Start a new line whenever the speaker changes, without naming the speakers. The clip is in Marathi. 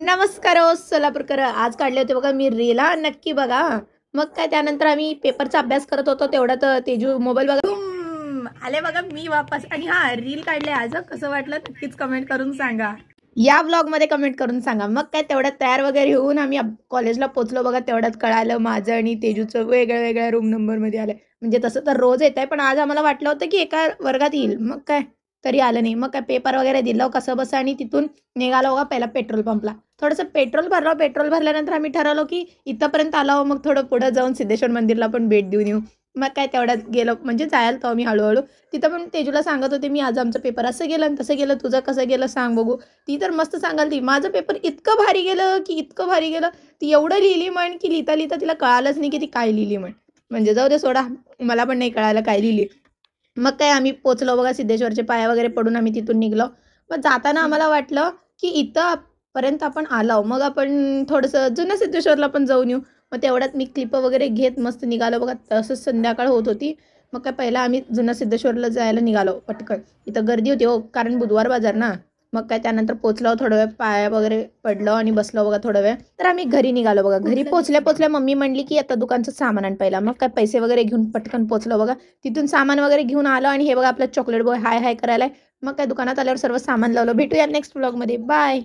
नमस्कार हो सोलापूरकर. आज काढले होते बघा मी रील. नक्की बघा. मग काय त्यानंतर आम्ही पेपरचा अभ्यास करत होतो तेवढ्यात तेजू मोबाईल बघा आले बघा मी वापस. आणि रील काढले आज. कसं वाटलं नक्कीच कमेंट करून सांगा. या ब्लॉग मध्ये कमेंट करून सांगा. मग काय तेवढ्यात तयार वगैरे होऊन आम्ही कॉलेजला पोहोचलो बघा. तेवढ्यात कळालं माझं आणि तेजूचं वेगळ्या वेगळ्या रूम नंबर मध्ये आलं. म्हणजे तसं तर रोज येत आहे पण आज आम्हाला वाटलं होतं की एका वर्गात येईल. मग काय तरी आलं नाही. मग काय पेपर वगैरे दिलं कसं बस आणि तिथून निघालो बघा पहिला पेट्रोल पंपला. थोडंसं पेट्रोल भरलं. पेट्रोल भरल्यानंतर आम्ही ठरवलं की इथंपर्यंत आलो मग थोडं पुढं जाऊन सिद्धेश्वर मंदिरला पण भेट देऊन येऊ. मग काय तेवढ्यात गेलो म्हणजे जायला तो आम्ही हळूहळू. तिथं पण तेजूला सांगत होते मी आज आमचं पेपर असं गेलं आणि तसं गेलं. तुझं कसं गेलं सांग बघू. ती तर मस्त सांगाल ती माझं पेपर इतकं भारी गेलं की इतकं भारी गेलं. ती एवढं लिहिली म्हण की लिहिता लिहिता तिला कळालंच नाही की ती काय लिहिली म्हण. म्हणजे जाऊ दे सोडा. मला पण नाही कळालं काय लिहिली. मग काय आम्ही पोचलो बघा सिद्धेश्वरचे पाया वगैरे पडून आम्ही तिथून निघलो. मग जाताना आम्हाला वाटलं की इथं पर्यंत आपण आलो मग आपण थोडंसं जुन्या सिद्धेश्वरला पण जाऊन येऊ. मग तेवढ्यात मी क्लिप वगैरे घेत मस्त निघालो बघा. तसंच संध्याकाळ होत होती. मग काय पहिला आम्ही जुन्या सिद्धेश्वरला जायला निघालो पटकन. इथं गर्दी होती हो कारण बुधवार बाजार ना. मग काय त्यानंतर पोचलो थोडं वेळ पाया वगैरे पडलो आणि बसलो बघा थोडा वेळ. तर आम्ही घरी निघालो बघा. घरी पोचल्या मम्मी म्हणली की आता दुकानचं सामान आण पहिला. मग काय पैसे वगैरे घेऊन पटकन पोचलो बघा. तिथून सामान वगैरे घेऊन आलो आणि हे बघा आपलं चॉकलेट बॉय हाय हाय करायला. मग काय दुकानात आल्यावर सर्व सामान लावलं. भेटूया नेक्स्ट व्लॉगमध्ये. बाय.